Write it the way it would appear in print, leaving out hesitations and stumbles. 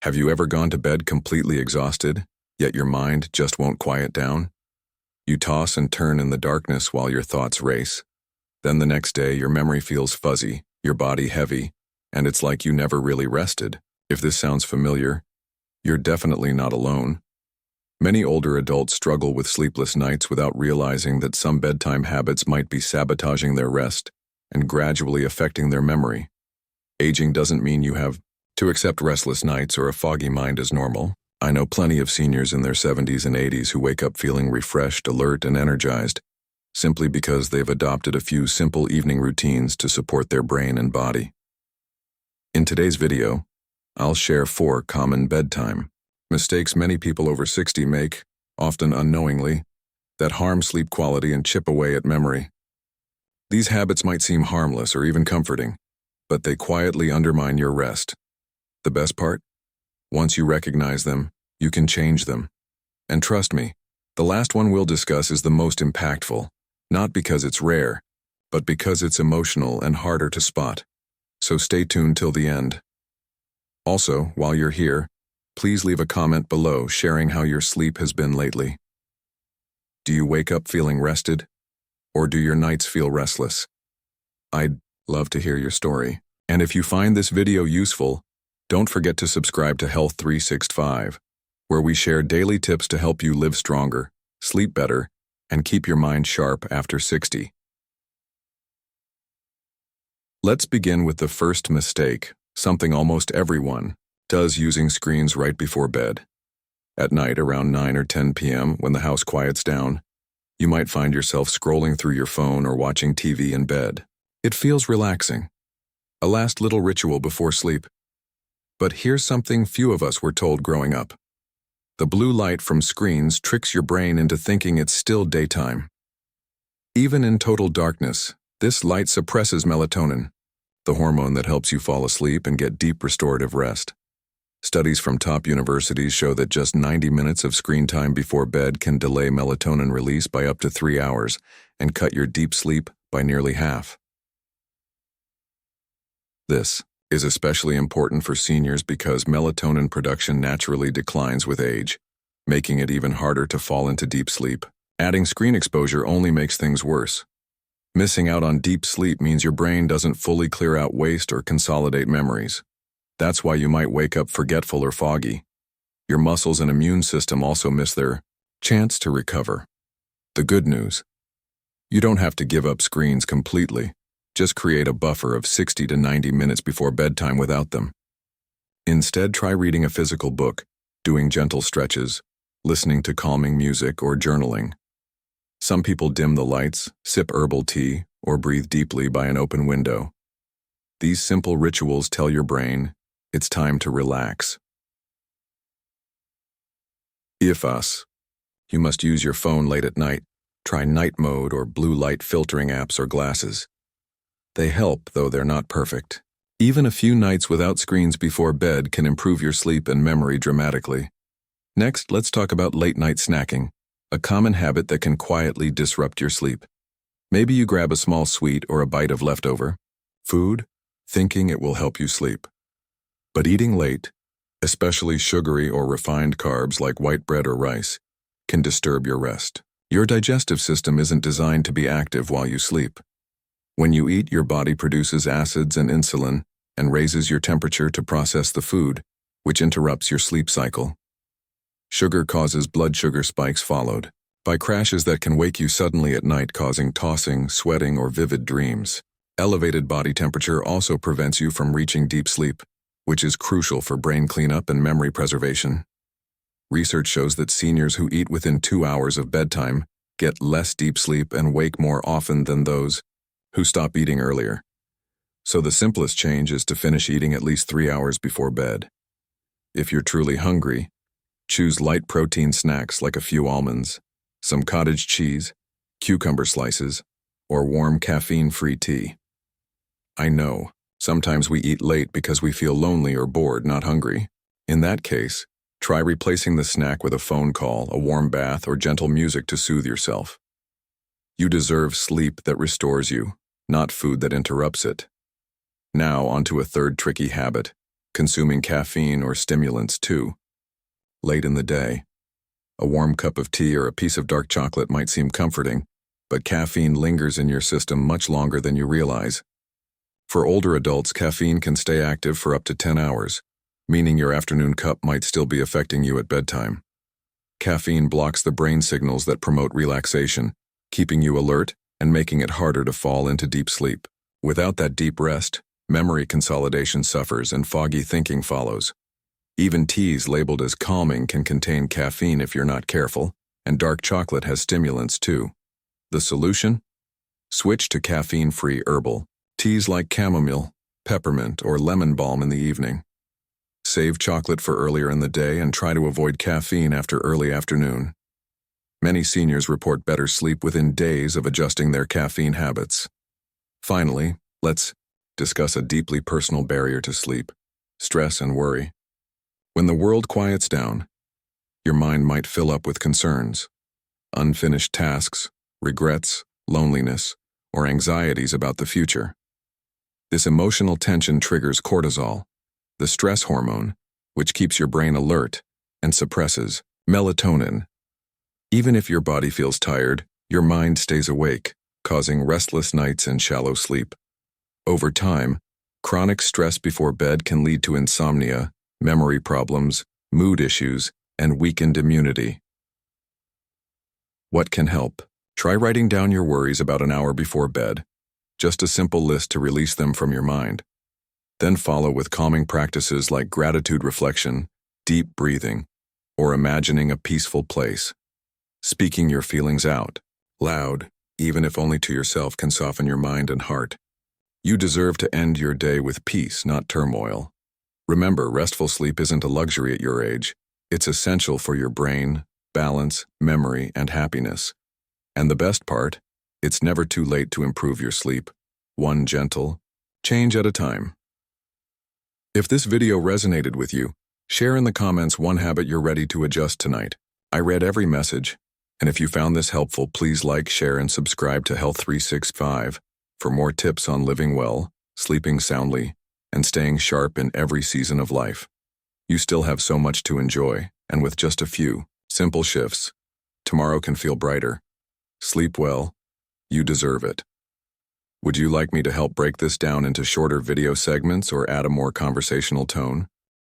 Have you ever gone to bed completely exhausted, yet your mind just won't quiet down? You toss and turn in the darkness while your thoughts race. Then the next day, your memory feels fuzzy, your body heavy, and it's like you never really rested. If this sounds familiar, you're definitely not alone. Many older adults struggle with sleepless nights without realizing that some bedtime habits might be sabotaging their rest and gradually affecting their memory. Aging doesn't mean you have to accept restless nights or a foggy mind as normal. I know plenty of seniors in their 70s and 80s who wake up feeling refreshed, alert, and energized, simply because they've adopted a few simple evening routines to support their brain and body. In today's video, I'll share 4 common bedtime mistakes many people over 60 make, often unknowingly, that harm sleep quality and chip away at memory. These habits might seem harmless or even comforting, but they quietly undermine your rest. The best part? Once you recognize them, you can change them. And trust me, the last one we'll discuss is the most impactful, not because it's rare, but because it's emotional and harder to spot. So stay tuned till the end. Also, while you're here, please leave a comment below sharing how your sleep has been lately. Do you wake up feeling rested? Or do your nights feel restless? I'd love to hear your story. And if you find this video useful, don't forget to subscribe to Health 365, where we share daily tips to help you live stronger, sleep better, and keep your mind sharp after 60. Let's begin with the first mistake, something almost everyone does using screens right before bed. At night, around 9 or 10 p.m., when the house quiets down, you might find yourself scrolling through your phone or watching TV in bed. It feels relaxing, a last little ritual before sleep. But here's something few of us were told growing up. The blue light from screens tricks your brain into thinking it's still daytime. Even in total darkness, this light suppresses melatonin, the hormone that helps you fall asleep and get deep restorative rest. Studies from top universities show that just 90 minutes of screen time before bed can delay melatonin release by up to 3 hours and cut your deep sleep by nearly half. This is especially important for seniors because melatonin production naturally declines with age, making it even harder to fall into deep sleep. Adding screen exposure only makes things worse. Missing out on deep sleep means your brain doesn't fully clear out waste or consolidate memories. That's why you might wake up forgetful or foggy. Your muscles and immune system also miss their chance to recover. The good news: you don't have to give up screens completely. Just create a buffer of 60 to 90 minutes before bedtime without them. Instead, try reading a physical book, doing gentle stretches, listening to calming music, or journaling. Some people dim the lights, sip herbal tea, or breathe deeply by an open window. These simple rituals tell your brain it's time to relax. If you must use your phone late at night, try night mode or blue light filtering apps or glasses. They help, though they're not perfect. Even a few nights without screens before bed can improve your sleep and memory dramatically. Next, let's talk about late-night snacking, a common habit that can quietly disrupt your sleep. Maybe you grab a small sweet or a bite of leftover food, thinking it will help you sleep. But eating late, especially sugary or refined carbs like white bread or rice, can disturb your rest. Your digestive system isn't designed to be active while you sleep. When you eat, your body produces acids and insulin and raises your temperature to process the food, which interrupts your sleep cycle. Sugar causes blood sugar spikes followed by crashes that can wake you suddenly at night, causing tossing, sweating, or vivid dreams. Elevated body temperature also prevents you from reaching deep sleep, which is crucial for brain cleanup and memory preservation. Research shows that seniors who eat within 2 hours of bedtime get less deep sleep and wake more often than those who stop eating earlier. So the simplest change is to finish eating at least 3 hours before bed. If you're truly hungry, choose light protein snacks like a few almonds, some cottage cheese, cucumber slices, or warm caffeine-free tea. I know, sometimes we eat late because we feel lonely or bored, not hungry. In that case, try replacing the snack with a phone call, a warm bath, or gentle music to soothe yourself. You deserve sleep that restores you, not food that interrupts it. Now, onto a third tricky habit, consuming caffeine or stimulants too. Late in the day, a warm cup of tea or a piece of dark chocolate might seem comforting, but caffeine lingers in your system much longer than you realize. For older adults, caffeine can stay active for up to 10 hours, meaning your afternoon cup might still be affecting you at bedtime. Caffeine blocks the brain signals that promote relaxation, keeping you alert and making it harder to fall into deep sleep. Without that deep rest, memory consolidation suffers and foggy thinking follows. Even teas labeled as calming can contain caffeine if you're not careful, and dark chocolate has stimulants too. The solution? Switch to caffeine-free herbal teas like chamomile, peppermint, or lemon balm in the evening. Save chocolate for earlier in the day and try to avoid caffeine after early afternoon. Many seniors report better sleep within days of adjusting their caffeine habits. Finally, let's discuss a deeply personal barrier to sleep: stress and worry. When the world quiets down, your mind might fill up with concerns, unfinished tasks, regrets, loneliness, or anxieties about the future. This emotional tension triggers cortisol, the stress hormone, which keeps your brain alert and suppresses melatonin. Even if your body feels tired, your mind stays awake, causing restless nights and shallow sleep. Over time, chronic stress before bed can lead to insomnia, memory problems, mood issues, and weakened immunity. What can help? Try writing down your worries about an hour before bed, just a simple list to release them from your mind. Then follow with calming practices like gratitude reflection, deep breathing, or imagining a peaceful place. Speaking your feelings out, loud, even if only to yourself, can soften your mind and heart. You deserve to end your day with peace, not turmoil. Remember, restful sleep isn't a luxury at your age. It's essential for your brain, balance, memory, and happiness. And the best part, it's never too late to improve your sleep, one gentle change at a time. If this video resonated with you, share in the comments one habit you're ready to adjust tonight. I read every message, and if you found this helpful, please like, share, and subscribe to Health 365 for more tips on living well, sleeping soundly, and staying sharp in every season of life. You still have so much to enjoy, and with just a few simple shifts, tomorrow can feel brighter. Sleep well. You deserve it. Would you like me to help break this down into shorter video segments or add a more conversational tone?